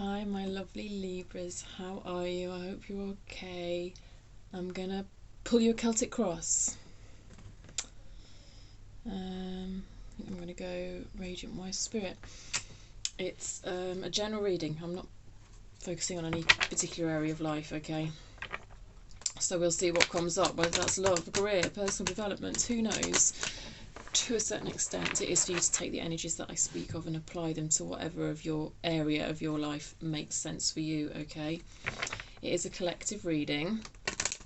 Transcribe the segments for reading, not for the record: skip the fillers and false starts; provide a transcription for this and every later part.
Hi, my lovely Libras. How are you? I hope you're okay. I'm gonna pull you a Celtic cross. I'm gonna go Radiant Wise Spirit. It's a general reading. I'm not focusing on any particular area of life, okay? So we'll see what comes up, whether that's love, career, personal development, who knows? To a certain extent, it is for you to take the energies that I speak of and apply them to whatever of your area of your life makes sense for you, okay? It is a collective reading.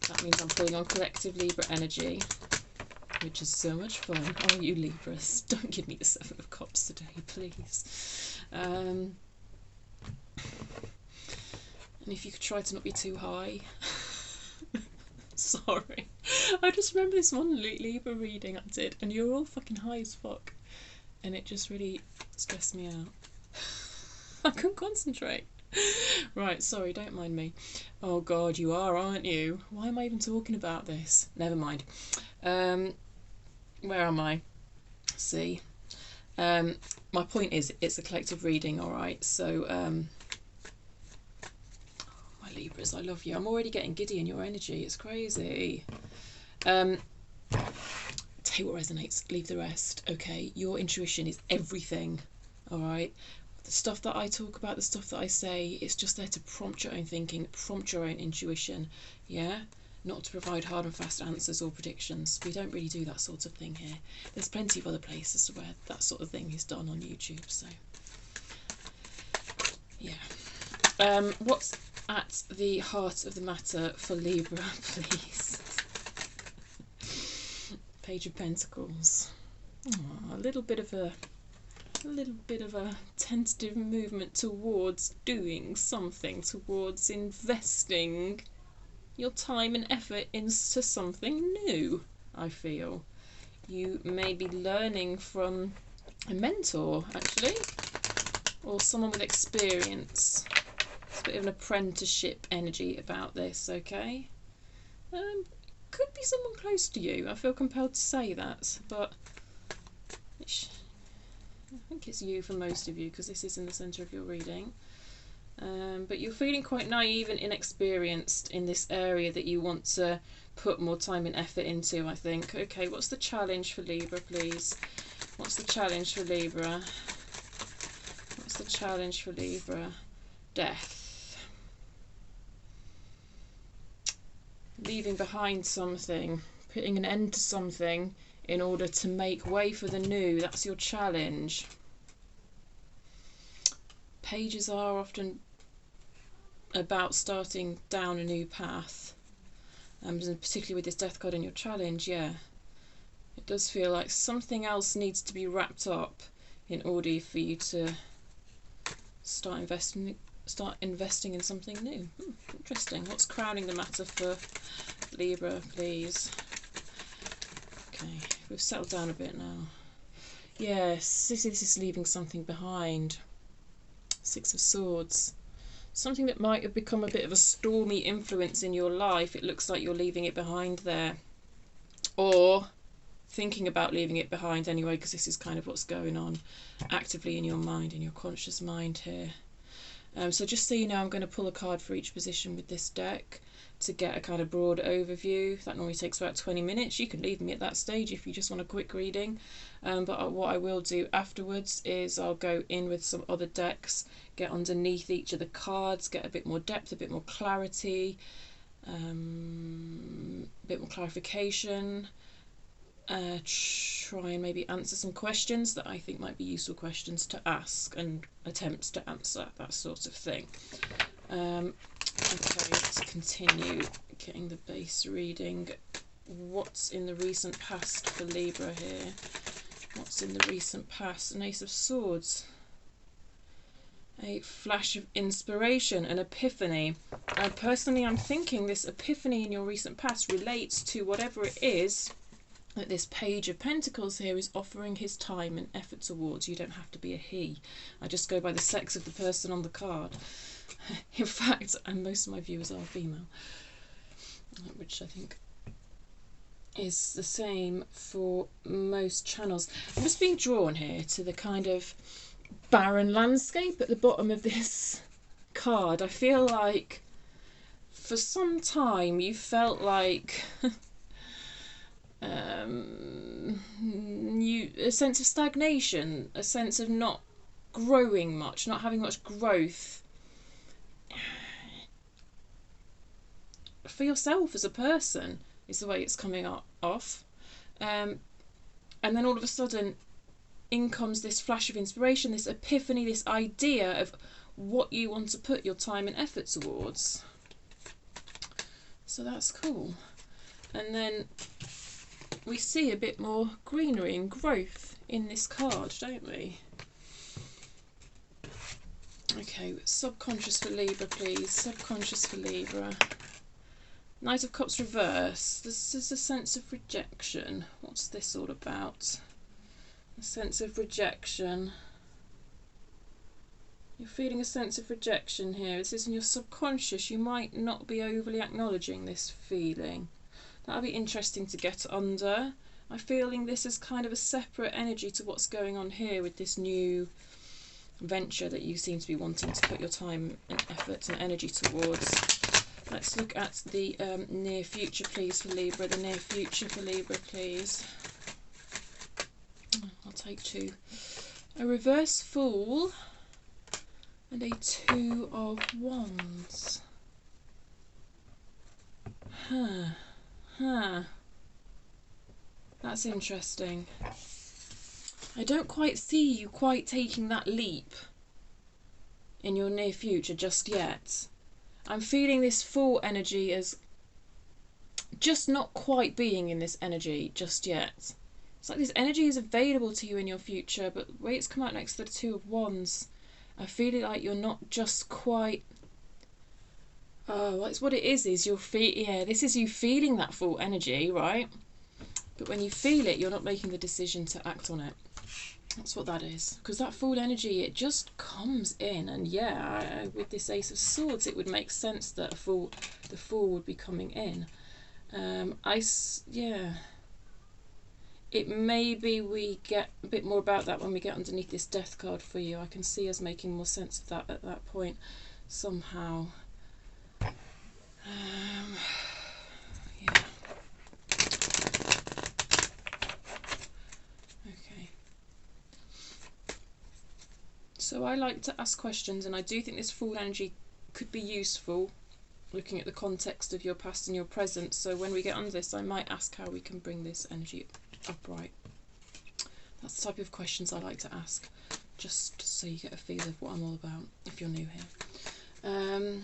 That means I'm pulling on collective Libra energy, which is so much fun. Oh, you Libras, don't give me the Seven of Cups today, please. And if you could try to not be too high. Sorry. I just remember this one Libra reading I did, and you're all fucking high as fuck. And it just really stressed me out. I couldn't concentrate. Right, sorry, don't mind me. Oh God, you are, aren't you? Why am I even talking about this? Never mind. Where am I? See. My point is, it's a collective reading, alright? So, my Libras, I love you. I'm already getting giddy in your energy. It's crazy. Take what resonates, leave the rest, okay? Your intuition is everything, alright? The stuff that I talk about, the stuff that I say, it's just there to prompt your own thinking, prompt your own intuition, yeah? Not to provide hard and fast answers or predictions. We don't really do that sort of thing here. There's plenty of other places where that sort of thing is done on YouTube, so yeah. What's at the heart of the matter for Libra, please? Page of Pentacles. Oh, a little bit of a tentative movement towards doing something, towards investing your time and effort into something new, I feel. You may be learning from a mentor, actually, or someone with experience. It's a bit of an apprenticeship energy about this, okay? Could be someone close to you. I feel compelled to say that, but I think it's you for most of you, because this is in the centre of your reading. But you're feeling quite naive and inexperienced in this area that you want to put more time and effort into, I think. Okay, what's the challenge for Libra, please? What's the challenge for Libra? What's the challenge for Libra? Death. Leaving behind something, putting an end to something in order to make way for the new. That's your challenge. Pages are often about starting down a new path, and particularly with this death card in your challenge, yeah, it does feel like something else needs to be wrapped up in order for you to start investing in something new. Interesting. What's crowning the matter for Libra, please? Okay, we've settled down a bit now. Yes, this is leaving something behind. Six of Swords. Something that might have become a bit of a stormy influence in your life. It looks like you're leaving it behind there. Or thinking about leaving it behind anyway, because this is kind of what's going on actively in your mind, in your conscious mind here. So just so you know, I'm going to pull a card for each position with this deck to get a kind of broad overview. That normally takes about 20 minutes. You can leave me at that stage if you just want a quick reading. But what I will do afterwards is I'll go in with some other decks, get underneath each of the cards, get a bit more depth, a bit more clarity, a bit more clarification. Try and maybe answer some questions that I think might be useful questions to ask and attempts to answer, that sort of thing. Okay, let's continue getting the base reading. What's in the recent past for Libra here? What's in the recent past? An Ace of Swords. A flash of inspiration, an epiphany. Personally, I'm thinking this epiphany in your recent past relates to whatever it is that this Page of Pentacles here is offering his time and effort towards. You don't have to be a he. I just go by the sex of the person on the card. In fact, and most of my viewers are female, which I think is the same for most channels. I'm just being drawn here to the kind of barren landscape at the bottom of this card, I feel like for some time you felt like a sense of stagnation, a sense of not growing much, not having much growth for yourself as a person, is the way it's coming off. And then all of a sudden in comes this flash of inspiration, this epiphany, this idea of what you want to put your time and effort towards. So that's cool. And then we see a bit more greenery and growth in this card, don't we? Okay, subconscious for Libra, please. Subconscious for Libra. Knight of Cups reverse. This is a sense of rejection. What's this all about? A sense of rejection. You're feeling a sense of rejection here. This is in your subconscious. You might not be overly acknowledging this feeling. That'll be interesting to get under. I'm feeling this as kind of a separate energy to what's going on here with this new venture that you seem to be wanting to put your time and effort and energy towards. Let's look at the near future, please, for Libra. The near future for Libra, please. I'll take two. A reverse Fool and a Two of Wands. That's interesting. I don't quite see you quite taking that leap in your near future just yet. I'm feeling this Fool energy as just not quite being in this energy just yet. It's like this energy is available to you in your future, but the way it's come out next to the Two of Wands, I feel like you're not just quite... Oh, that's what it is you're yeah, this is you feeling that Fool energy, right? But when you feel it, you're not making the decision to act on it. That's what that is. Because that Fool energy, it just comes in. And yeah, with this Ace of Swords, it would make sense that the Fool would be coming in. Yeah. It may be we get a bit more about that when we get underneath this Death card for you. I can see us making more sense of that at that point somehow. Yeah. Okay. So I like to ask questions, and I do think this Fool energy could be useful looking at the context of your past and your present. So when we get under this, I might ask how we can bring this energy upright. That's the type of questions I like to ask, just so you get a feel of what I'm all about if you're new here.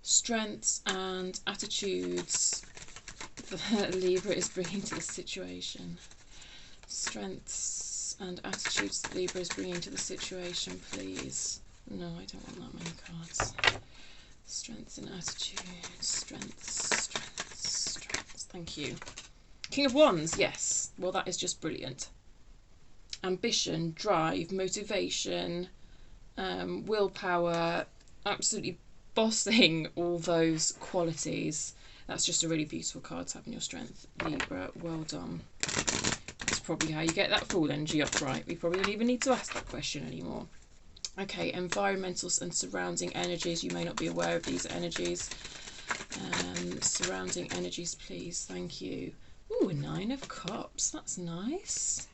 Strengths and attitudes that Libra is bringing to the situation. Strengths and attitudes that Libra is bringing to the situation, please. No, I don't want that many cards. Strengths and attitudes. Strengths. Thank you. King of Wands, yes. Well, that is just brilliant. Ambition, drive, motivation, willpower, absolutely bossing all those qualities. That's just a really beautiful card to have in your strength, Libra. Well done. That's probably how you get that Fool energy upright. We probably don't even need to ask that question anymore. Okay, environmental and surrounding energies. You may not be aware of these energies. Surrounding energies, please. Thank you. Ooh, a Nine of Cups. That's nice.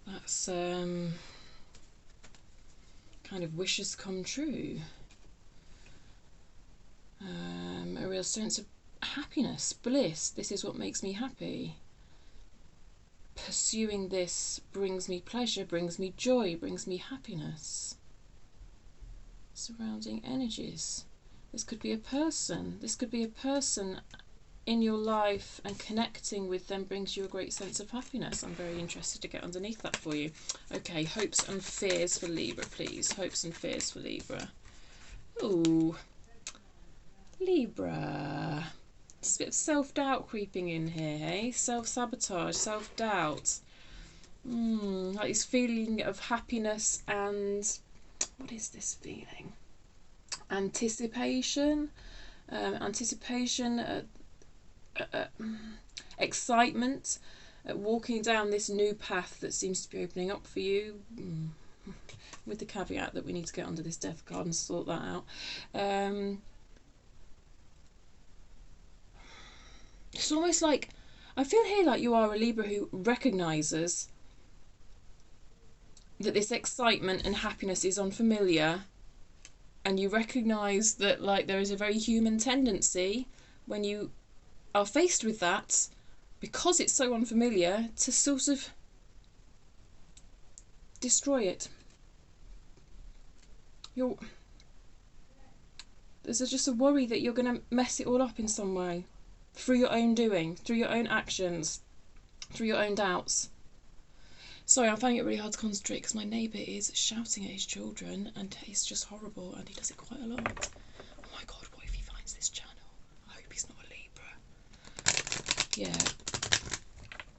That's kind of wishes come true. A real sense of happiness, bliss. This is what makes me happy. Pursuing this brings me pleasure, brings me joy, brings me happiness. Surrounding energies. This could be a person. This could be a person in your life, and connecting with them brings you a great sense of happiness. I'm very interested to get underneath that for you. Okay, hopes and fears for Libra, please. Hopes and fears for Libra. Ooh. Libra. There's a bit of self-doubt creeping in here, hey? Self-sabotage, self-doubt. Like this feeling of happiness and... what is this feeling? Anticipation. Excitement at walking down this new path that seems to be opening up for you. with the caveat that we need to get onto this death card and sort that out. It's almost like, I feel here like you are a Libra who recognises that this excitement and happiness is unfamiliar, and you recognise that like there is a very human tendency when you are faced with that, because it's so unfamiliar, to sort of destroy it. There's just a worry that you're going to mess it all up in some way, through your own doing, through your own actions, through your own doubts. Sorry, I'm finding it really hard to concentrate because my neighbour is shouting at his children and it's just horrible, and he does it quite a lot. Oh my god, what if he finds this channel? I hope he's not a Libra. Yeah.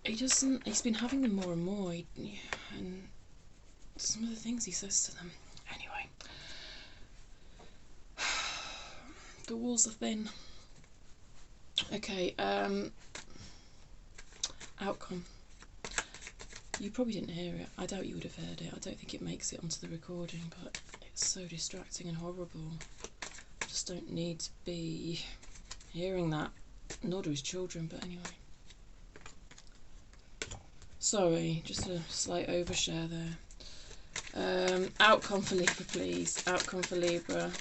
He doesn't, he's been having them more and more, and some of the things he says to them. Anyway. The walls are thin. Okay, outcome. You probably didn't hear it. I doubt you would have heard it. I don't think it makes it onto the recording, but it's so distracting and horrible. I just don't need to be hearing that. Nor do his children, but anyway. Sorry, just a slight overshare there. Outcome for Libra, please. Outcome for Libra.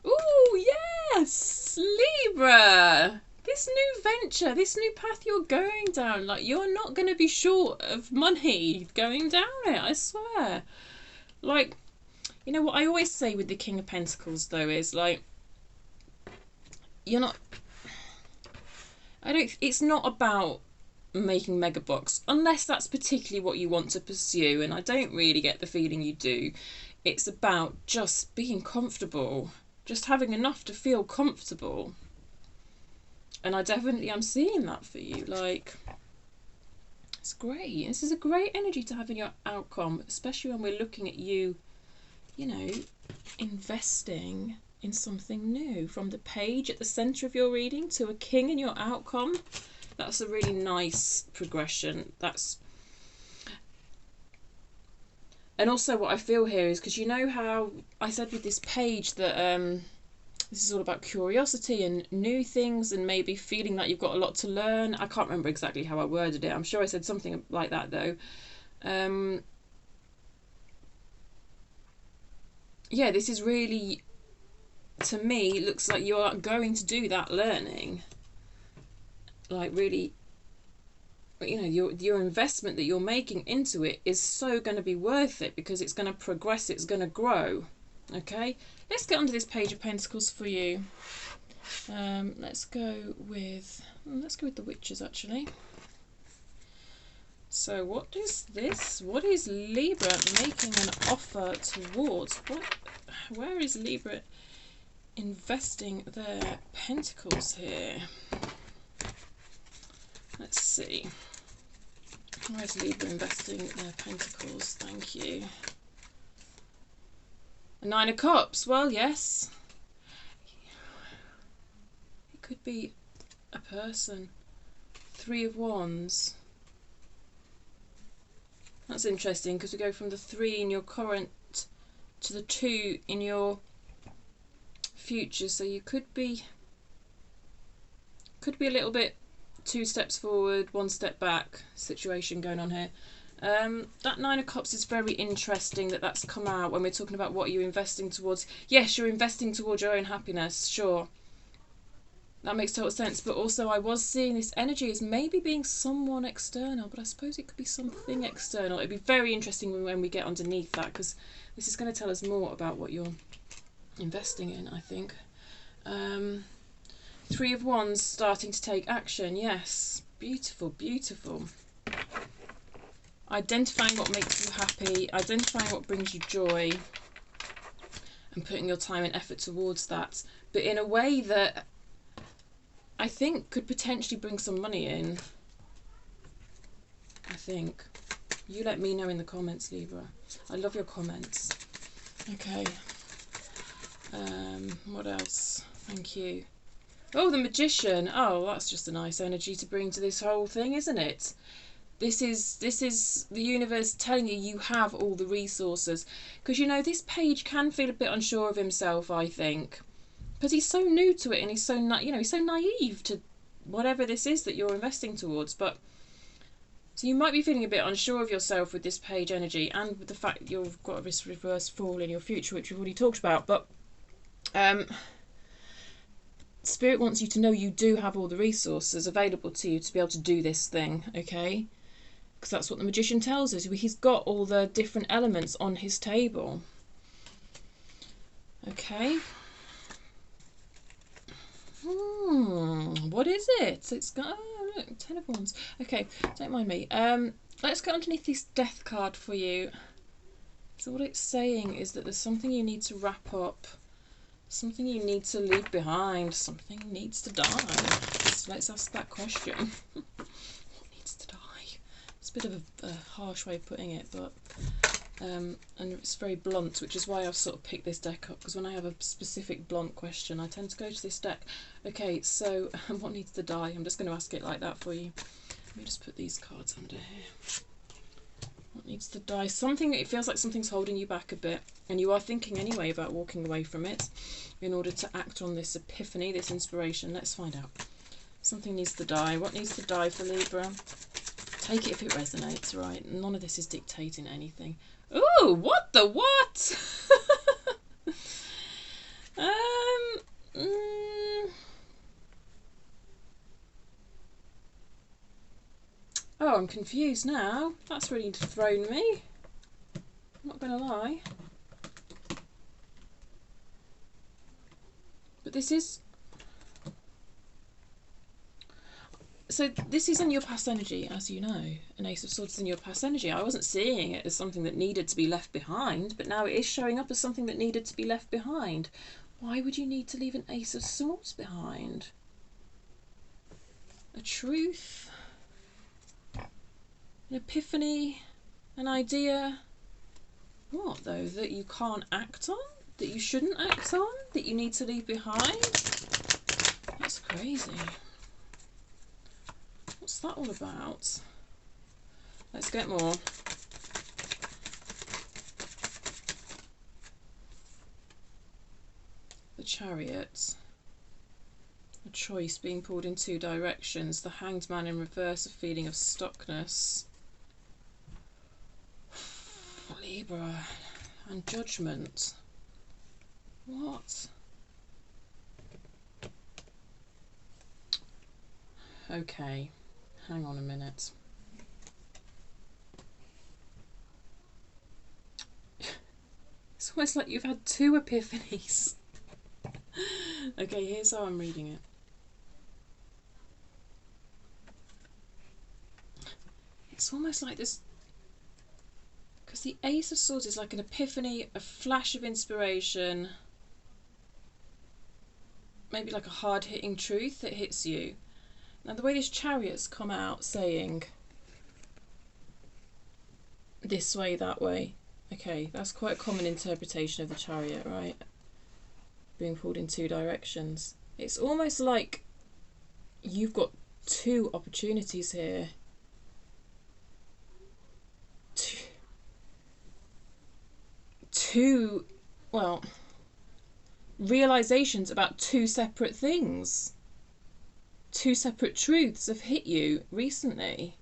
Ooh, yes! Libra! This new venture, this new path you're going down, like, you're not going to be short of money going down it, I swear. Like, you know what I always say with the King of Pentacles, though, is, like, you're not... It's not about making mega bucks, unless that's particularly what you want to pursue, and I don't really get the feeling you do. It's about just being comfortable, just having enough to feel comfortable. And I definitely am seeing that for you. Like, it's great. This is a great energy to have in your outcome, especially when we're looking at you, you know, investing in something new. From the page at the centre of your reading to a king in your outcome. That's a really nice progression. And also what I feel here is, because you know how I said with this page that this is all about curiosity and new things and maybe feeling that you've got a lot to learn. I can't remember exactly how I worded it. I'm sure I said something like that though. Yeah, this is really, to me, looks like you are going to do that learning. Like really, you know, your investment that you're making into it is so going to be worth it, because it's going to progress, it's going to grow. Okay, let's get onto this Page of Pentacles for you. Let's go with the Witches, actually. So what is this? What is Libra making an offer towards? Where is Libra investing their pentacles here? Let's see. Where's Libra investing their pentacles? Thank you. Nine of Cups. Well, yes. It could be a person. Three of Wands. That's interesting, because we go from the 3 in your current to the 2 in your future. So you could be a little bit 2 steps forward, 1 step back situation going on here. That Nine of Cups is very interesting that's come out when we're talking about what you're investing towards. Yes, you're investing towards your own happiness, sure. That makes total sense. But also I was seeing this energy as maybe being someone external, but I suppose it could be something external. It'd be very interesting when we get underneath that, because this is going to tell us more about what you're investing in, I think. 3 of Wands starting to take action. Yes, beautiful, beautiful. Identifying what makes you happy, identifying what brings you joy, and putting your time and effort towards that, but in a way that I think could potentially bring some money in. I think. You let me know in the comments, Libra. I love your comments. Okay. What else? Thank you. Oh, the Magician. Oh, that's just a nice energy to bring to this whole thing, isn't it? This is the universe telling you you have all the resources. Because, you know, this page can feel a bit unsure of himself, I think. Because he's so new to it, and he's so, he's so naive to whatever this is that you're investing towards. But so you might be feeling a bit unsure of yourself with this page energy, and with the fact that you've got this reverse fall in your future, which we've already talked about. But Spirit wants you to know you do have all the resources available to you to be able to do this thing, okay? Because that's what the Magician tells us. He's got all the different elements on his table. Okay. What is it? It's got, oh look, 10 of Wands. Okay, don't mind me. Let's go underneath this Death card for you. So what it's saying is that there's something you need to wrap up. Something you need to leave behind. Something needs to die. So let's ask that question. What needs to die? It's a bit of a harsh way of putting it, but and it's very blunt, which is why I've sort of picked this deck up, because when I have a specific blunt question, I tend to go to this deck. Okay, so what needs to die? I'm just going to ask it like that for you. Let me just put these cards under here. What needs to die? Something, it feels like something's holding you back a bit, and you are thinking anyway about walking away from it in order to act on this epiphany, this inspiration. Let's find out. Something needs to die. What needs to die for Libra? Take it if it resonates, right? None of this is dictating anything. Ooh, what the what? Oh, I'm confused now. That's really thrown me. I'm not going to lie. But this is... So this is in your past energy, as you know. An Ace of Swords is in your past energy. I wasn't seeing it as something that needed to be left behind, but now it is showing up as something that needed to be left behind. Why would you need to leave an Ace of Swords behind? A truth? An epiphany? An idea? What, though? That you can't act on? That you shouldn't act on? That you need to leave behind? That's crazy. What's that all about? Let's get more. The Chariot. A choice being pulled in two directions. The Hanged Man in reverse, a feeling of stuckness. Libra. And Judgment. What? Okay. Hang on a minute. It's almost like you've had two epiphanies. Okay, here's how I'm reading it. It's almost like this, because the Ace of Swords is like an epiphany, a flash of inspiration, maybe like a hard-hitting truth that hits you. Now the way this Chariot's come out saying this way, that way, okay, that's quite a common interpretation of the Chariot, right? Being pulled in two directions. It's almost like you've got two opportunities here. Two, well, realizations about two separate things. Two separate truths have hit you recently.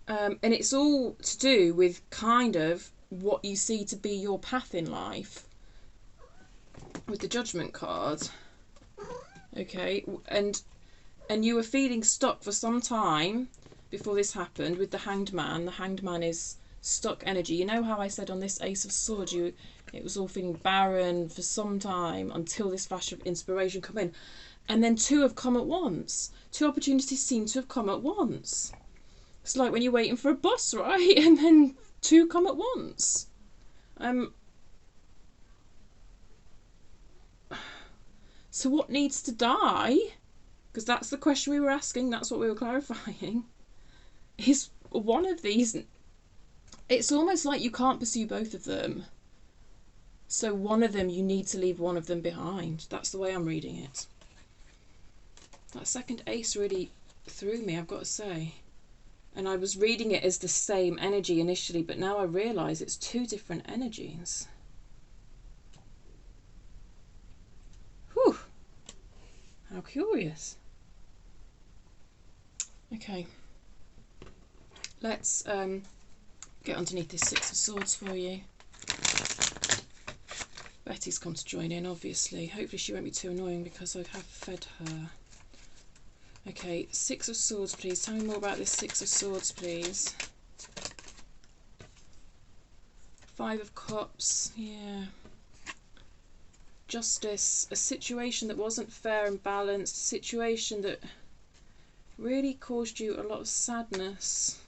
And it's all to do with kind of what you see to be your path in life. With the Judgment card. Okay, and you were feeling stuck for some time before this happened with the Hanged Man. The Hanged Man is stuck energy. You know how I said on this Ace of Swords, it was all feeling barren for some time until this flash of inspiration come in. And then two have come at once. Two opportunities seem to have come at once. It's like when you're waiting for a bus, right? And then two come at once. So what needs to die? Because that's the question we were asking. That's what we were clarifying. Is one of these... It's almost like you can't pursue both of them. So one of them, you need to leave one of them behind. That's the way I'm reading it. That second ace really threw me, I've got to say. And I was reading it as the same energy initially, but now I realise it's two different energies. Whew. How curious. Okay. Let's get underneath this Six of Swords for you. Betty's come to join in, obviously. Hopefully she won't be too annoying because I have fed her. Okay, Six of Swords, please. Tell me more about this Six of Swords, please. Five of Cups, yeah. Justice, a situation that wasn't fair and balanced, a situation that really caused you a lot of sadness.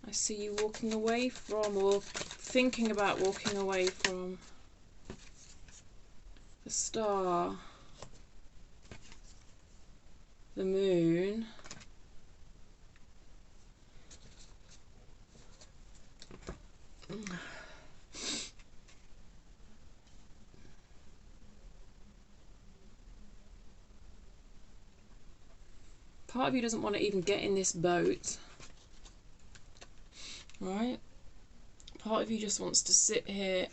I see you walking away from, or thinking about walking away from. The Star, the Moon, part of you doesn't want to even get in this boat, right? Part of you just wants to sit here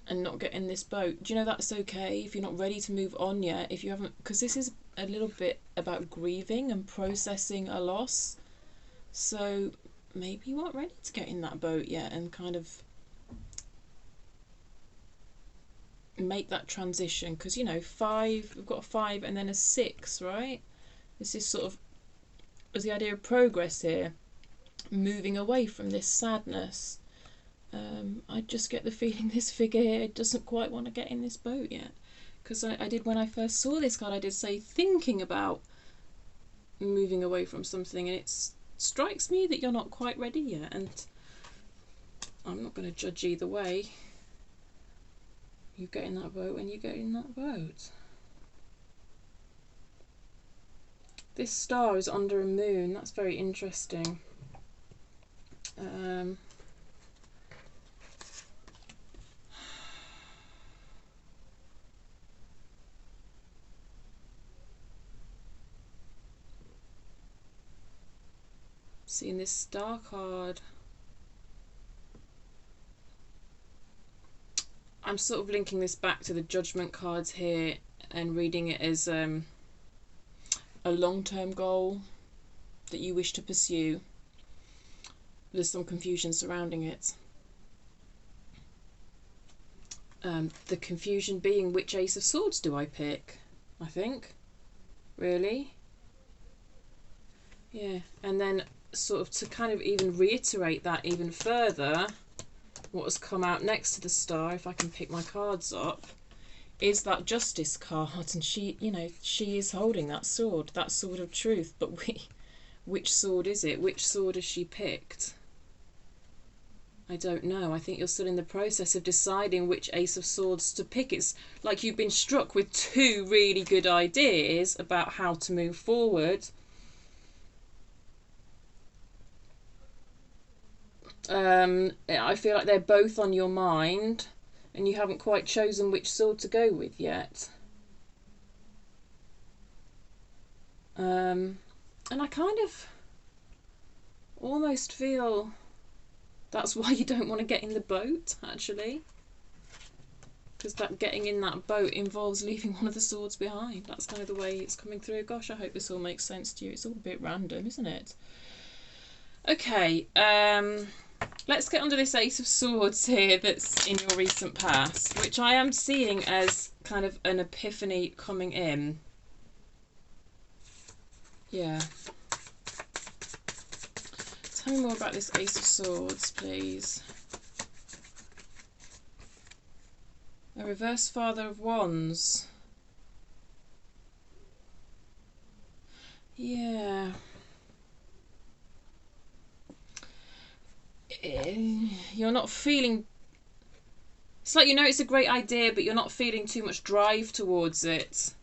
and not get in this boat. Do you know that's okay if you're not ready to move on yet, if you haven't, because this is a little bit about grieving and processing a loss. So maybe you aren't ready to get in that boat yet and kind of make that transition, because you know, five, we've got a 5 and then a 6, right? This is sort of, there's the idea of progress here, moving away from this sadness. I just get the feeling this figure here doesn't quite want to get in this boat yet, because I did, when I first saw this card, I did say thinking about moving away from something, and it strikes me that you're not quite ready yet, and I'm not going to judge either way. You get in that boat when you get in that boat. This star is under a moon. That's very interesting. Seeing this star card, I'm sort of linking this back to the Judgment cards here and reading it as a long-term goal that you wish to pursue. There's some confusion surrounding it. The confusion being, which Ace of Swords do I pick? I think. Really? Yeah, and then sort of to kind of even reiterate that even further, what has come out next to the star, if I can pick my cards up, is that Justice card, and she, you know, she is holding that sword of truth, but which sword is it? Which sword has she picked? I don't know. I think you're still in the process of deciding which Ace of Swords to pick. It's like you've been struck with two really good ideas about how to move forward. I feel like they're both on your mind, and you haven't quite chosen which sword to go with yet. And I kind of almost feel that's why you don't want to get in the boat, actually. Because that getting in that boat involves leaving one of the swords behind. That's kind of the way it's coming through. Gosh, I hope this all makes sense to you. It's all a bit random, isn't it? Okay, let's get under this Ace of Swords here that's in your recent past, which I am seeing as kind of an epiphany coming in. Yeah. Tell me more about this Ace of Swords, please. A reverse Father of Wands. Yeah. You're not feeling... It's like you know it's a great idea, but you're not feeling too much drive towards it.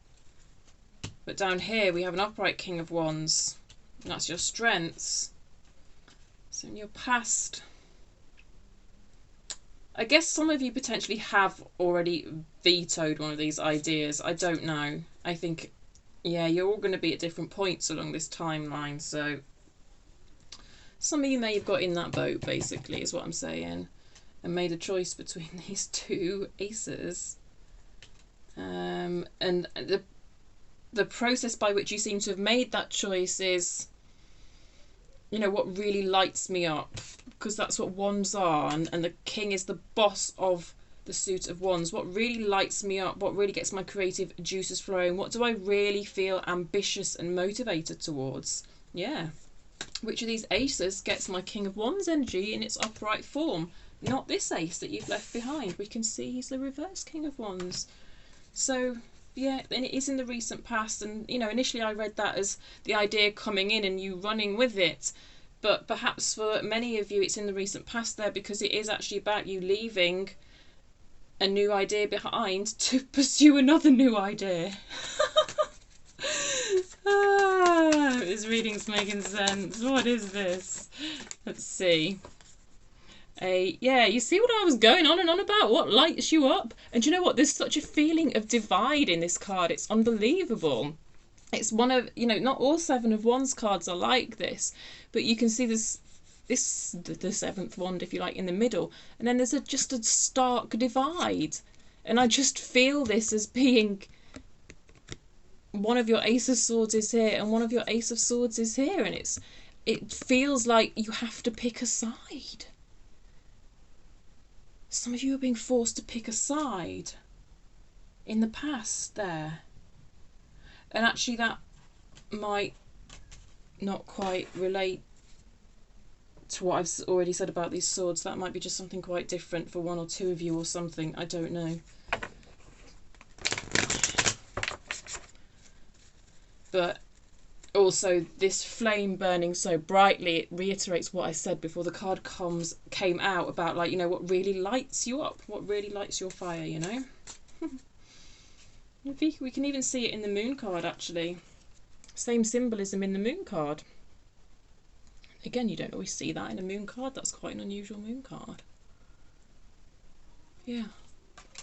But down here we have an upright King of Wands. And that's your strengths. So in your past, I guess some of you potentially have already vetoed one of these ideas. I don't know. I think, yeah, you're all going to be at different points along this timeline. So Some of you may have got in that boat, basically, is what I'm saying, and made a choice between these two aces. And the process by which you seem to have made that choice is, you know, what really lights me up, because that's what wands are, and the king is the boss of the suit of wands. What really lights me up, what really gets my creative juices flowing, what do I really feel ambitious and motivated towards? Yeah. Which of these aces gets my king of wands energy in its upright form? Not this ace that you've left behind. We can see he's the reverse king of wands. So yeah, and it is in the recent past, and you know, initially I read that as the idea coming in and you running with it, but perhaps for many of you it's in the recent past there, because it is actually about you leaving a new idea behind to pursue another new idea. This reading's making sense. What is this? Let's see. Yeah, you see what I was going on and on about? What lights you up? And you know what? There's such a feeling of divide in this card. It's unbelievable. It's one of, you know, not all Seven of Wands cards are like this, but you can see this the seventh wand, if you like, in the middle, and then there's just a stark divide. And I just feel this as being one of your Ace of Swords is here and one of your Ace of Swords is here, and it feels like you have to pick a side. Some of you are being forced to pick a side in the past there. And actually that might not quite relate to what I've already said about these swords. That might be just something quite different for one or two of you or something. I don't know. But also this flame burning so brightly, it reiterates what I said before the card came out about, like, you know, what really lights you up, what really lights your fire, you know. We can even see it in the moon card, actually. Same symbolism in the moon card. Again, you don't always see that in a moon card. That's quite an unusual moon card. Yeah.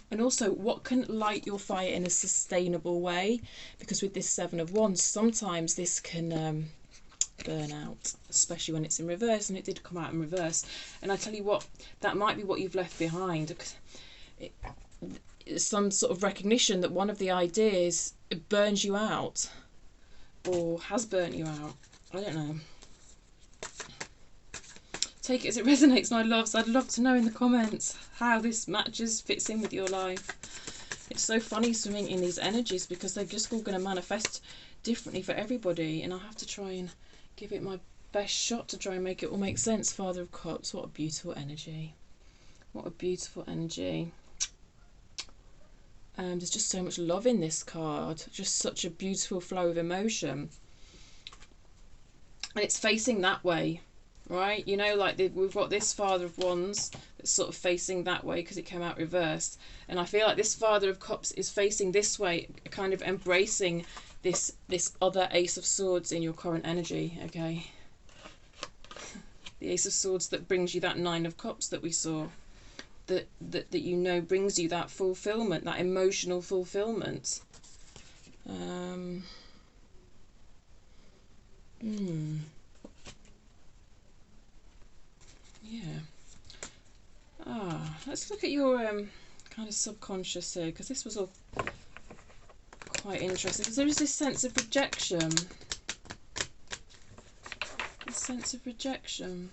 And also, what can light your fire in a sustainable way? Because with this Seven of Wands, sometimes this can burn out, especially when it's in reverse, and it did come out in reverse. And I tell you what, that might be what you've left behind. It's some sort of recognition that one of the ideas burns you out, or has burnt you out. I don't know. Take it as it resonates, my loves. I'd love to know in the comments how this fits in with your life. It's so funny swimming in these energies, because they're just all going to manifest differently for everybody, and I'll have to try and give it my best shot to try and make it all make sense. Father of Cups, what a beautiful energy. What a beautiful energy. There's just so much love in this card, just such a beautiful flow of emotion, and it's facing that way, right? You know, like we've got this Father of Wands that's sort of facing that way because it came out reversed, and I feel like this Father of Cups is facing this way, kind of embracing this other Ace of Swords in your current energy. Okay, the Ace of Swords that brings you that Nine of Cups that we saw, that you know brings you that fulfillment, that emotional fulfillment. Yeah. Let's look at your kind of subconscious here, because this was all quite interesting, because there is this sense of rejection. This sense of rejection.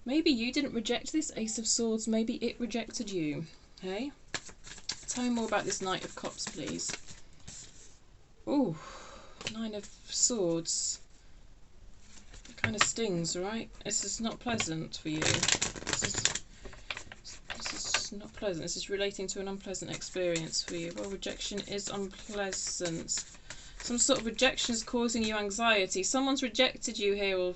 Maybe you didn't reject this Ace of Swords, maybe it rejected you. Hey? Tell me more about this Knight of Cups, please. Ooh, Nine of Swords. It kind of stings, right? This is not pleasant for you. This is not pleasant. This is relating to an unpleasant experience for you. Well, rejection is unpleasant. Some sort of rejection is causing you anxiety. Someone's rejected you here, or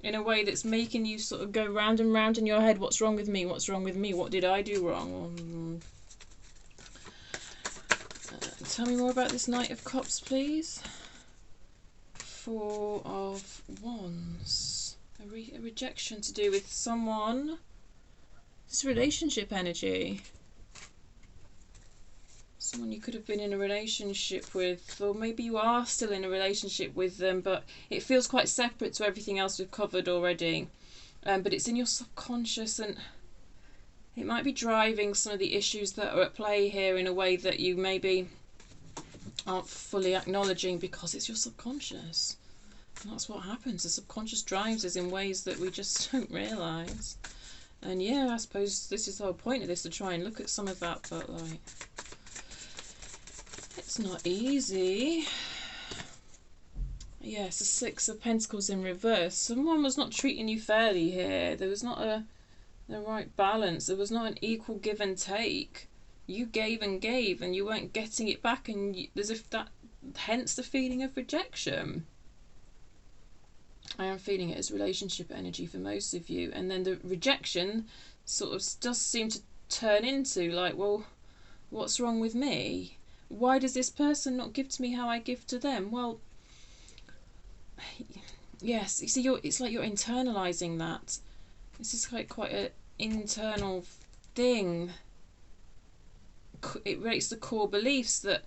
in a way that's making you sort of go round and round in your head. What's wrong with me? What's wrong with me? What did I do wrong? Tell me more about this Knight of Cups, please. Four of Wands. A rejection to do with someone. This relationship energy. someone you could have been in a relationship with, or maybe you are still in a relationship with them, but it feels quite separate to everything else we've covered already. But it's in your subconscious, and it might be driving some of the issues that are at play here in a way that you maybe aren't fully acknowledging, because it's your subconscious. And that's what happens. The subconscious drives us in ways that we just don't realise. And yeah, I suppose this is the whole point of this, to try and look at some of that, but like, it's not easy. Yes, the Six of Pentacles in reverse. Someone was not treating you fairly here. There was not the right balance. There was not an equal give and take. You gave and gave, and you weren't getting it back, and as if that, hence the feeling of rejection. I am feeling it as relationship energy for most of you, and then the rejection sort of does seem to turn into like, well, what's wrong with me? Why does this person not give to me how I give to them? Well, yes, you see, it's like you're internalizing that. This is like quite an internal thing. It relates to core beliefs that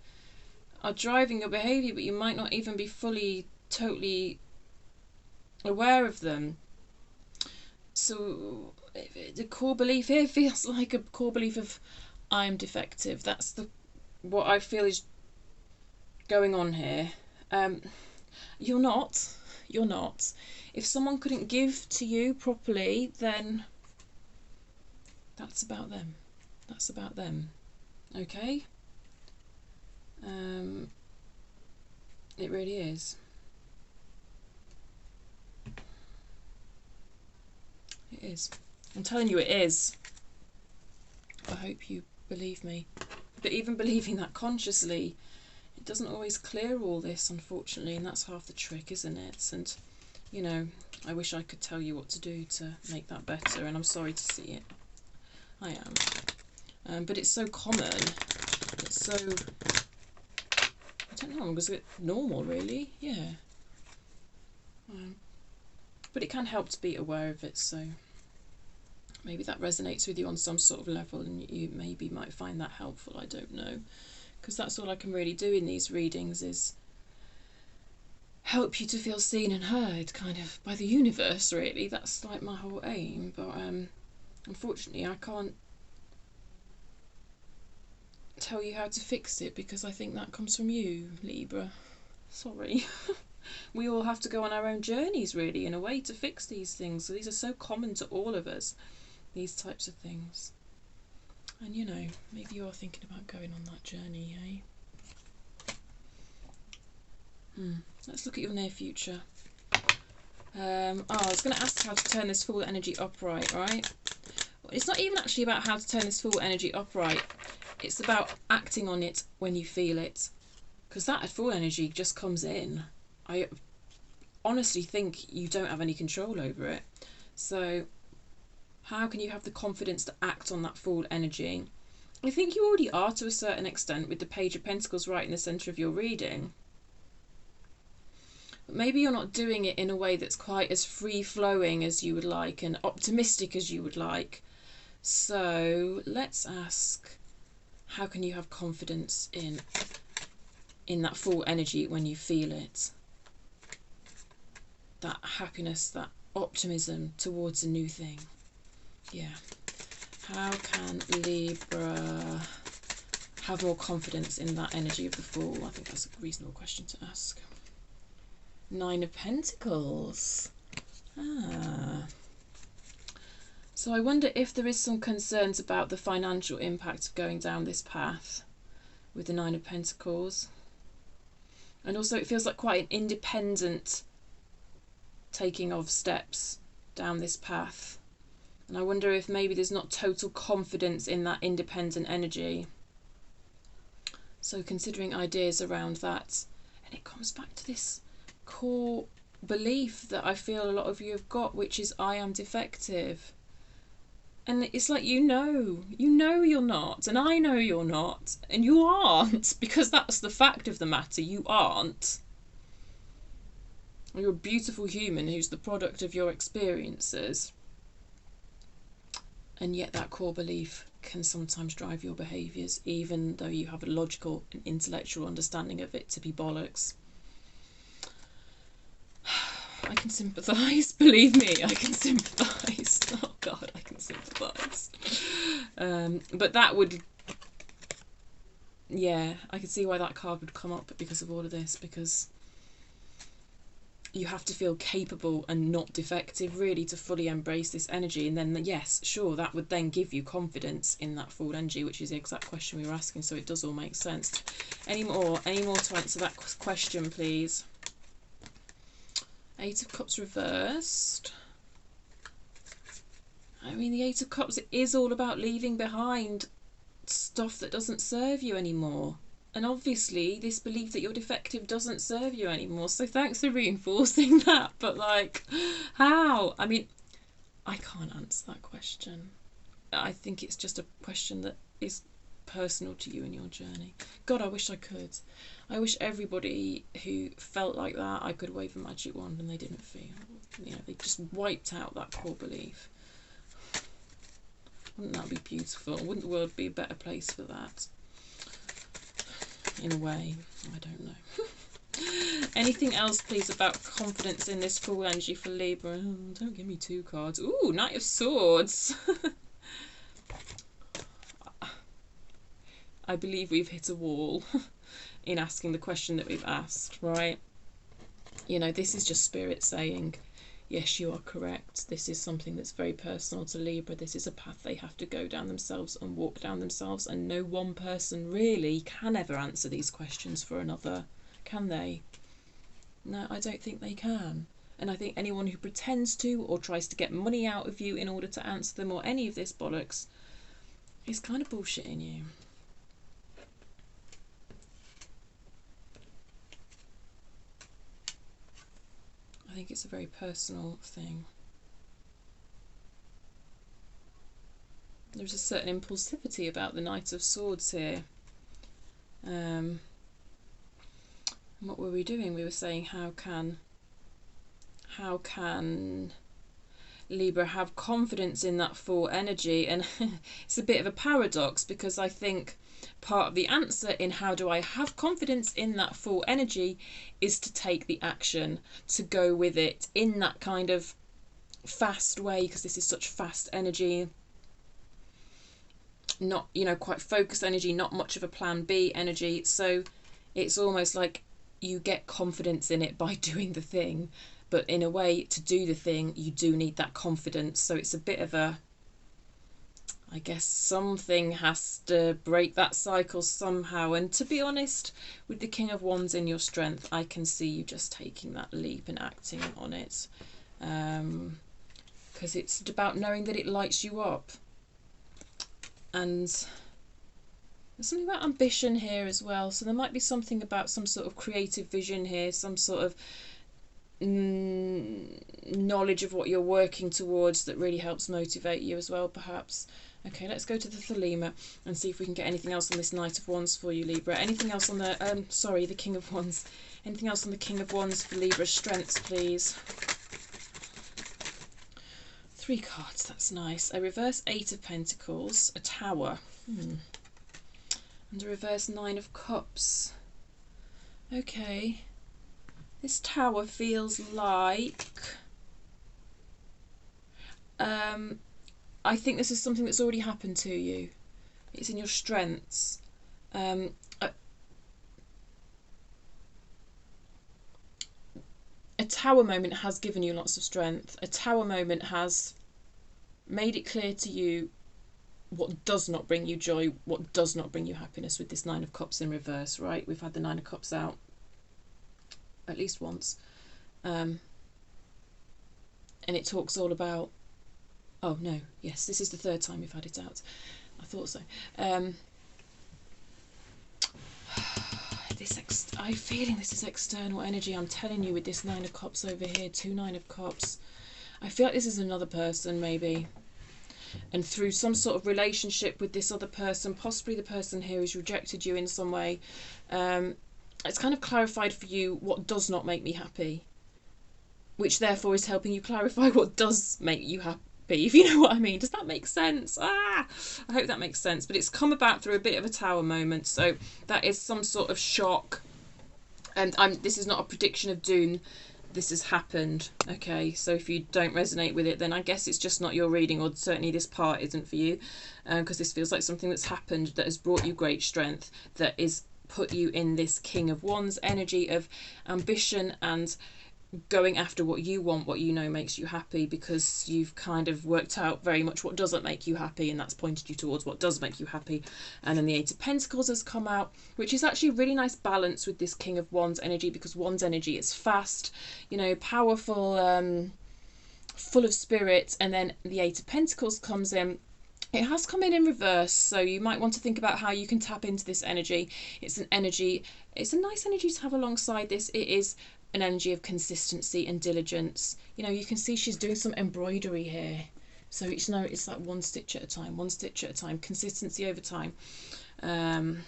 are driving your behaviour, but you might not even be fully, totally aware of them. So the core belief here feels like a core belief of I'm defective. That's what I feel is going on here. You're not. If someone couldn't give to you properly, then that's about them. Okay? It really is. It is. I'm telling you, it is. I hope you believe me. But even believing that consciously, it doesn't always clear all this, unfortunately, and that's half the trick, isn't it? And, you know, I wish I could tell you what to do to make that better, and I'm sorry to see it. I am. But it's so common. It's so, I don't know, was it normal, really? Yeah. But it can help to be aware of it, so maybe that resonates with you on some sort of level, and you maybe might find that helpful. I don't know, because that's all I can really do in these readings, is help you to feel seen and heard, kind of, by the universe, really. That's like my whole aim. But unfortunately I can't tell you how to fix it, because I think that comes from you, Libra. Sorry. We all have to go on our own journeys, really, in a way, to fix these things. So these are so common to all of us, these types of things. And, you know, maybe you are thinking about going on that journey, eh? Let's look at your near future. I was going to ask how to turn this full energy upright, right? Well, it's not even actually about how to turn this full energy upright. It's about acting on it when you feel it. Because that full energy just comes in. I honestly think you don't have any control over it. So how can you have the confidence to act on that full energy? I think you already are, to a certain extent, with the Page of Pentacles right in the centre of your reading. But maybe you're not doing it in a way that's quite as free-flowing as you would like and optimistic as you would like. So let's ask, how can you have confidence in that full energy when you feel it? That happiness, that optimism towards a new thing. Yeah. How can Libra have more confidence in that energy of the Fool? I think that's a reasonable question to ask. Nine of Pentacles. So I wonder if there is some concerns about the financial impact of going down this path with the Nine of Pentacles. And also it feels like quite an independent taking of steps down this path. And I wonder if maybe there's not total confidence in that independent energy. So considering ideas around that. And it comes back to this core belief that I feel a lot of you have got, which is I am defective. And it's like, you know you're not, and I know you're not, and you aren't, because that's the fact of the matter, you aren't. You're a beautiful human who's the product of your experiences. And yet that core belief can sometimes drive your behaviours, even though you have a logical and intellectual understanding of it to be bollocks. I can sympathise, believe me, I can sympathise. Oh God, I can sympathise. But that would, yeah, I can see why that card would come up because of all of this, because you have to feel capable and not defective really to fully embrace this energy. And then yes, sure, that would then give you confidence in that full energy, which is the exact question we were asking, so it does all make sense. Any more to answer that question, please? Eight of Cups reversed. I mean, the Eight of Cups, it is all about leaving behind stuff that doesn't serve you anymore. And obviously, this belief that you're defective doesn't serve you anymore. So thanks for reinforcing that. But like, how? I mean, I can't answer that question. I think it's just a question that is personal to you and your journey. God, I wish I could. I wish everybody who felt like that, I could wave a magic wand and they didn't feel. You know, they just wiped out that core belief. Wouldn't that be beautiful? Wouldn't the world be a better place for that? In a way, I don't know. Anything else, please, about confidence in this full energy for Libra? Oh, don't give me two cards. Ooh, Knight of Swords. I believe we've hit a wall in asking the question that we've asked, right? You know, this is just Spirit saying, yes, you are correct. This is something that's very personal to Libra. This is a path they have to go down themselves and walk down themselves. And no one person really can ever answer these questions for another, can they? No, I don't think they can. And I think anyone who pretends to or tries to get money out of you in order to answer them or any of this bollocks is kind of bullshitting you. I think it's a very personal thing. There's a certain impulsivity about the Knight of Swords here. And what were we doing? We were saying, how can Libra have confidence in that full energy? And it's a bit of a paradox, because I think part of the answer in how do I have confidence in that full energy is to take the action, to go with it in that kind of fast way, because this is such fast energy, not, you know, quite focused energy, not much of a plan B energy. So it's almost like you get confidence in it by doing the thing, but in a way, to do the thing you do need that confidence. So it's a bit of a, I guess something has to break that cycle somehow. And to be honest, with the King of Wands in your strength, I can see you just taking that leap and acting on it. Because it's about knowing that it lights you up. And there's something about ambition here as well. So there might be something about some sort of creative vision here, some sort of knowledge of what you're working towards that really helps motivate you as well, perhaps. Okay, let's go to the Thelema and see if we can get anything else on this Knight of Wands for you, Libra. Anything else on the, the King of Wands. Anything else on the King of Wands for Libra's strengths, please? 3 cards, that's nice. A reverse 8 of Pentacles, a Tower, and a reverse 9 of Cups. Okay. This Tower feels like... I think this is something that's already happened to you. It's in your strengths. A Tower moment has given you lots of strength. A Tower moment has made it clear to you what does not bring you joy, what does not bring you happiness with this 9 of Cups in reverse, right? We've had the 9 of Cups out at least once. And it talks all about... Oh, no. Yes, this is the 3rd time we've had it out. I thought so. I'm feeling this is external energy. I'm telling you, with this 9 of Cups over here, 2 9 of Cups. I feel like this is another person, maybe. And through some sort of relationship with this other person, possibly the person here who's rejected you in some way, it's kind of clarified for you what does not make me happy, which therefore is helping you clarify what does make you happy. happy, if you know what I mean. Does that make sense? I hope that makes sense. But it's come about through a bit of a tower moment, so that is some sort of shock. And this is not a prediction of doom. This has happened, okay? So if you don't resonate with it, then I guess it's just not your reading, or certainly this part isn't for you, because this feels like something that's happened that has brought you great strength, that is put you in this King of Wands energy of ambition and going after what you want, what you know makes you happy, because you've kind of worked out very much what doesn't make you happy, and that's pointed you towards what does make you happy. And then the Eight of Pentacles has come out, which is actually a really nice balance with this King of Wands energy, because Wands energy is fast, you know, powerful, full of spirit. And then the Eight of Pentacles comes in. It has come in reverse, so you might want to think about how you can tap into this energy. It's a nice energy to have alongside this. It is an energy of consistency and diligence. You know, you can see she's doing some embroidery here. So it's like one stitch at a time, consistency over time. And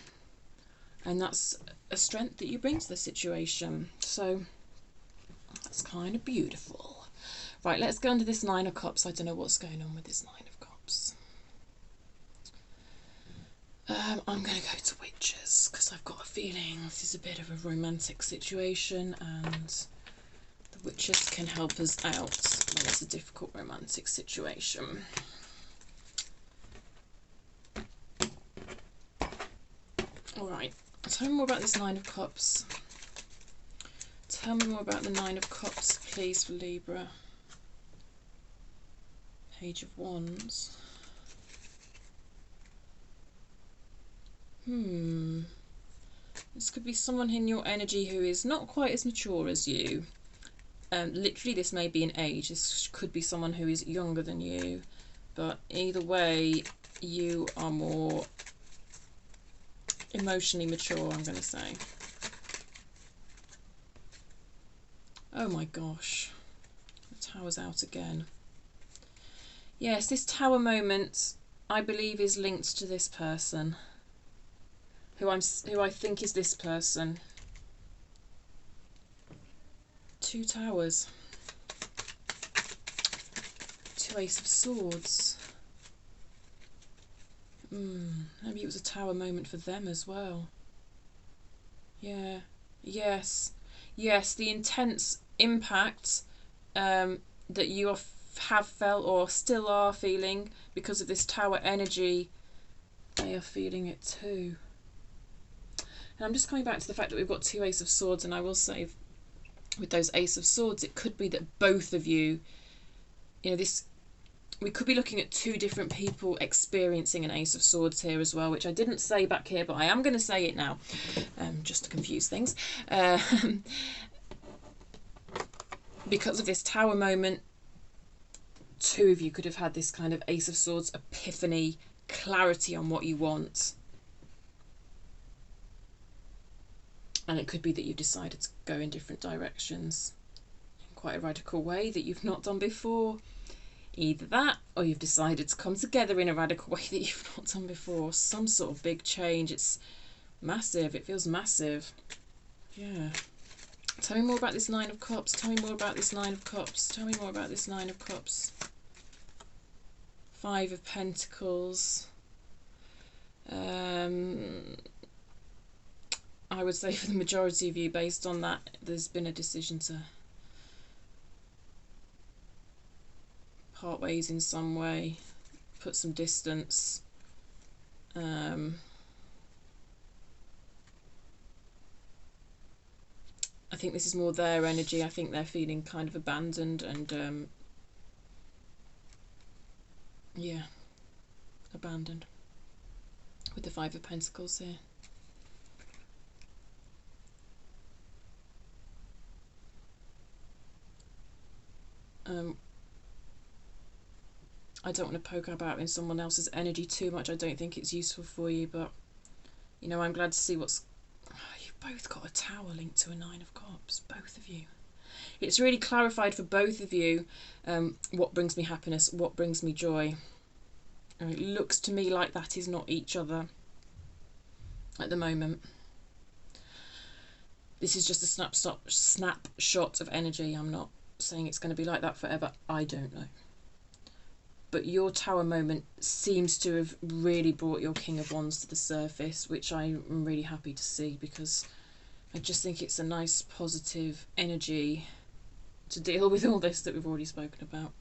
that's a strength that you bring to the situation. So that's kind of beautiful. Right, let's go into this Nine of Cups. I don't know what's going on with this Nine of Cups. I'm going to go to Witches, because I've got a feeling this is a bit of a romantic situation, and the Witches can help us out when it's a difficult romantic situation. Alright, tell me more about this Nine of Cups. Tell me more about the Nine of Cups, please, for Libra. Page of Wands. This could be someone in your energy who is not quite as mature as you. Literally, this may be an age. This could be someone who is younger than you. But either way, you are more emotionally mature, I'm going to say. Oh my gosh. The Tower's out again. Yes, this Tower moment, I believe, is linked to this person. Who I think is this person. Two Towers. Two Ace of Swords. Maybe it was a Tower moment for them as well. Yeah. Yes. Yes, the intense impact that you have felt or still are feeling because of this Tower energy. They are feeling it too. And I'm just coming back to the fact that we've got two Ace of Swords, and I will say with those Ace of Swords, it could be that both of you, you know, we could be looking at two different people experiencing an Ace of Swords here as well, which I didn't say back here, but I am going to say it now, just to confuse things. Because of this Tower moment, two of you could have had this kind of Ace of Swords epiphany, clarity on what you want. And it could be that you've decided to go in different directions in quite a radical way that you've not done before. Either that, or you've decided to come together in a radical way that you've not done before. Some sort of big change. It's massive. It feels massive. Yeah. Tell me more about this Nine of Cups. Tell me more about this Nine of Cups. Tell me more about this Nine of Cups. Five of Pentacles. I would say for the majority of you, based on that, there's been a decision to part ways in some way, put some distance. I think this is more their energy. I think they're feeling kind of abandoned and yeah, abandoned with the Five of Pentacles here. I don't want to poke about in someone else's energy too much. I don't think it's useful for you, but you know, I'm glad to see what's... You've both got a Tower linked to a Nine of Cups, both of you. It's really clarified for both of you what brings me happiness, what brings me joy. And it looks to me like that is not each other at the moment. This is just a snapshot of energy. I'm not saying it's going to be like that forever. I don't know. but your Tower moment seems to have really brought your King of Wands to the surface, which I'm really happy to see, because I just think it's a nice positive energy to deal with all this that we've already spoken about.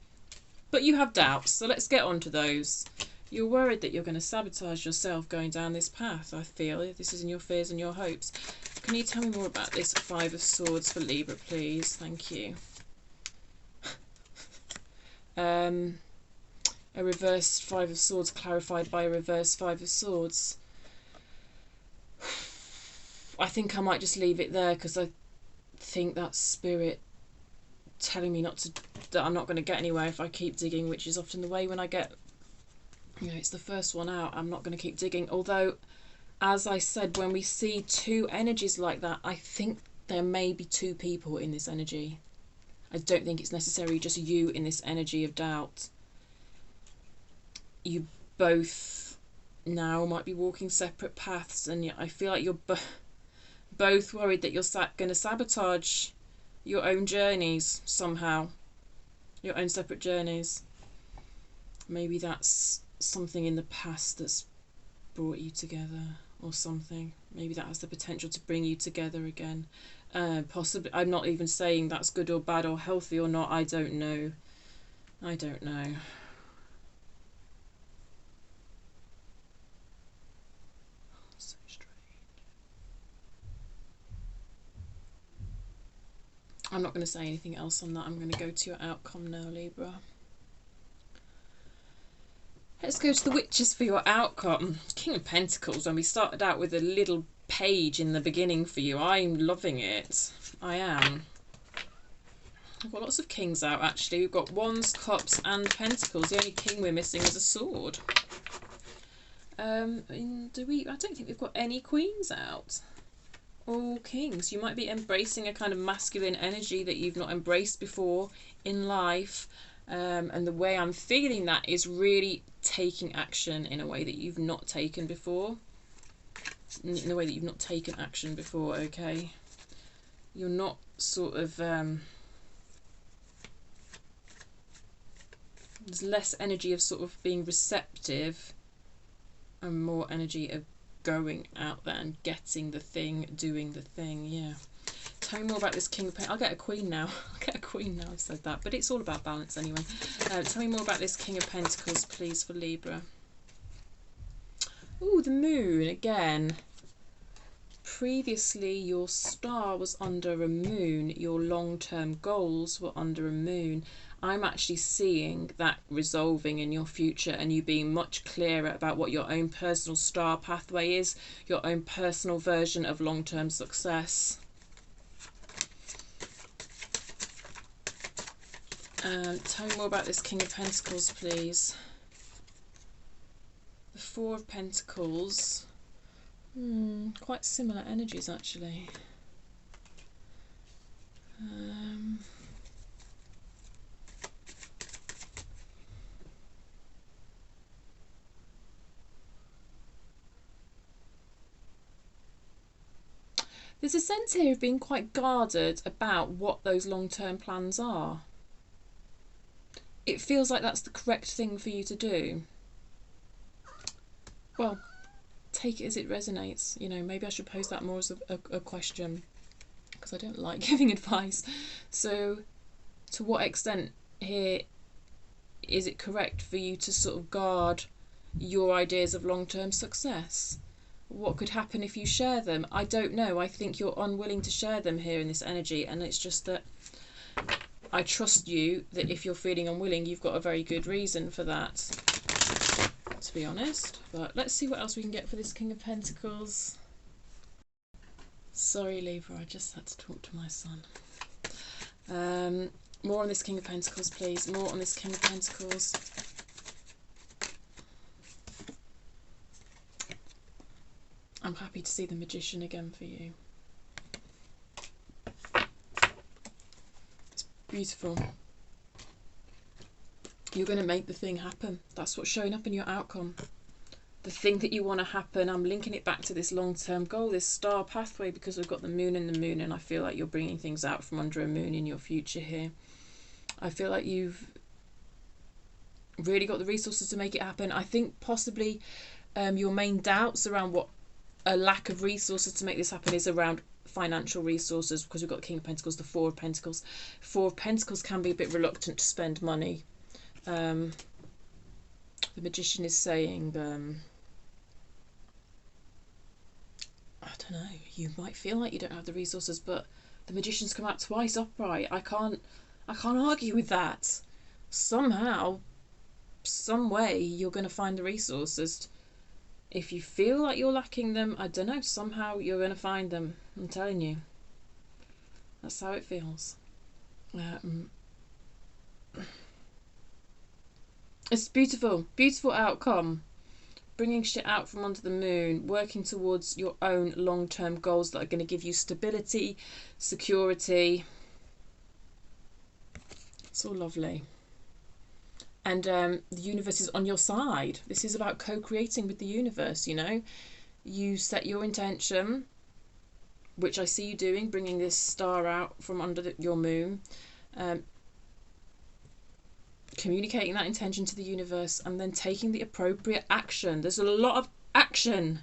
But you have doubts, so let's get on to those. You're worried that you're going to sabotage yourself going down this path, I feel. This is in your fears and your hopes. Can you tell me more about this Five of Swords for Libra, please? Thank you. A reverse Five of Swords clarified by a reverse Five of Swords. I think I might just leave it there, because I think that's spirit telling me that I'm not going to get anywhere if I keep digging, which is often the way when I get, you know, it's the first one out, I'm not going to keep digging. Although, as I said, when we see two energies like that, I think there may be two people in this energy. I don't think it's necessarily just you in this energy of doubt. You both now might be walking separate paths, and I feel like you're both worried that you're going to sabotage your own journeys somehow, your own separate journeys. Maybe that's something in the past that's brought you together or something. Maybe that has the potential to bring you together again. Possibly, I'm not even saying that's good or bad or healthy or not. I don't know. I don't know. So strange. I'm not going to say anything else on that. I'm going to go to your outcome now, Libra. Let's go to the Witches for your outcome. King of Pentacles, when we started out with a little page in the beginning for you. I'm loving it. I am. I've got lots of kings out, actually. We've got Wands, Cups and Pentacles. The only king we're missing is a sword. I don't think we've got any queens out. All kings. You might be embracing a kind of masculine energy that you've not embraced before in life. And the way I'm feeling that is really taking action in a way that you've not taken before. In a way that you've not taken action before, okay? You're not sort of... there's less energy of sort of being receptive and more energy of going out there and getting the thing, doing the thing, yeah. Tell me more about this King of Pentacles. I'll get a queen now. I'll get a queen now, I've said that. But it's all about balance anyway. Tell me more about this King of Pentacles, please, for Libra. Ooh, the moon again. Previously, your star was under a moon. Your long-term goals were under a moon. I'm actually seeing that resolving in your future and you being much clearer about what your own personal star pathway is, your own personal version of long-term success. Tell me more about this King of Pentacles, please. The Four of Pentacles. Quite similar energies, actually. There's a sense here of being quite guarded about what those long-term plans are. It feels like that's the correct thing for you to do. Well, take it as it resonates. You know, maybe I should pose that more as a question, because I don't like giving advice. So, to what extent here is it correct for you to sort of guard your ideas of long-term success? What could happen if you share them? I don't know. I think you're unwilling to share them here in this energy, and it's just that I trust you that if you're feeling unwilling, you've got a very good reason for that, to be honest. But let's see what else we can get for this King of Pentacles. Sorry, Libra, I just had to talk to my son. More on this King of Pentacles, please. More on this King of Pentacles. I'm happy to see the Magician again for you. It's beautiful. You're going to make the thing happen. That's what's showing up in your outcome. The thing that you want to happen. I'm linking it back to this long-term goal, this star pathway, because we've got the moon and the moon, and I feel like you're bringing things out from under a moon in your future here. I feel like you've really got the resources to make it happen. I think possibly your main doubts around what a lack of resources to make this happen is around financial resources, because we've got the King of Pentacles, the Four of Pentacles. Four of Pentacles can be a bit reluctant to spend money. The Magician is saying, I don't know, you might feel like you don't have the resources, but the Magician's come out twice upright. I can't argue with that. Somehow, some way, you're going to find the resources. If you feel like you're lacking them, I don't know, somehow you're going to find them. I'm telling you. That's how it feels. It's beautiful. Beautiful outcome. Bringing shit out from under the moon. Working towards your own long-term goals that are going to give you stability, security. It's all lovely. And the universe is on your side. This is about co-creating with the universe, you know. You set your intention, which I see you doing, bringing this star out from under your moon. Communicating that intention to the universe and then taking the appropriate action. There's a lot of action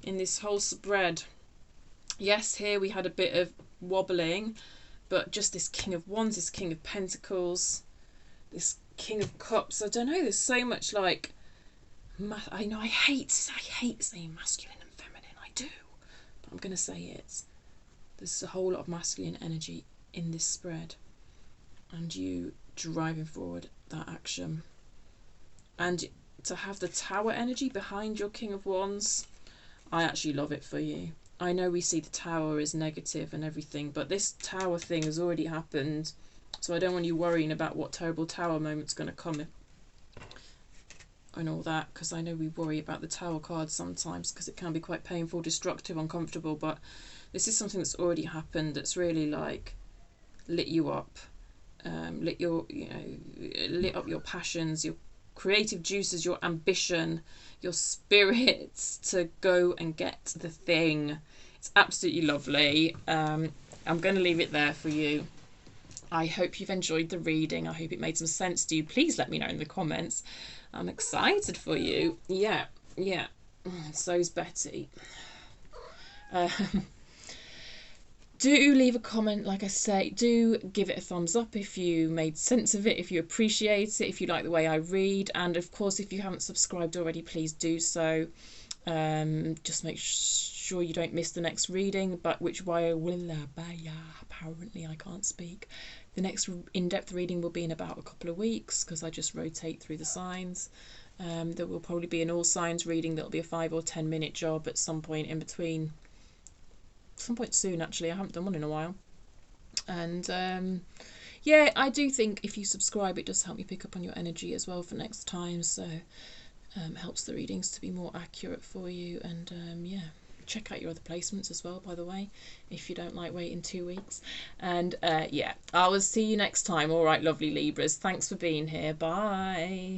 in this whole spread. Yes, here we had a bit of wobbling, but just this King of Wands, this King of Pentacles, this King of Cups. I don't know, there's so much like, I know I hate saying masculine and feminine, I do, but I'm going to say it. There's a whole lot of masculine energy in this spread, and you driving forward that action. And to have the Tower energy behind your King of Wands, I actually love it for you. I know we see the Tower as negative and everything, but this Tower thing has already happened. So I don't want you worrying about what terrible Tower moment's going to come and all that, because I know we worry about the Tower card sometimes because it can be quite painful, destructive, uncomfortable, but this is something that's already happened that's really like lit you up, lit up your passions, your creative juices, your ambition, your spirits to go and get the thing. It's absolutely lovely. I'm going to leave it there for you. I hope you've enjoyed the reading. I hope it made some sense to you. Please let me know in the comments. I'm excited for you. Yeah. So's Betty. Do leave a comment, like I say. Do give it a thumbs up if you made sense of it, if you appreciate it, if you like the way I read. And of course, if you haven't subscribed already, please do so. Just make sure you don't miss the next reading, but apparently I can't speak. The next in-depth reading will be in about a couple of weeks, because I just rotate through the signs. There will probably be an all signs reading that'll be a 5 or 10 minute job at some point in between. Some point soon, actually. I haven't done one in a while. And yeah, I do think if you subscribe, it does help me pick up on your energy as well for next time. So helps the readings to be more accurate for you. And yeah, check out your other placements as well, by the way, if you don't like waiting 2 weeks. And yeah, I will see you next time. All right, lovely Libras. Thanks for being here. Bye.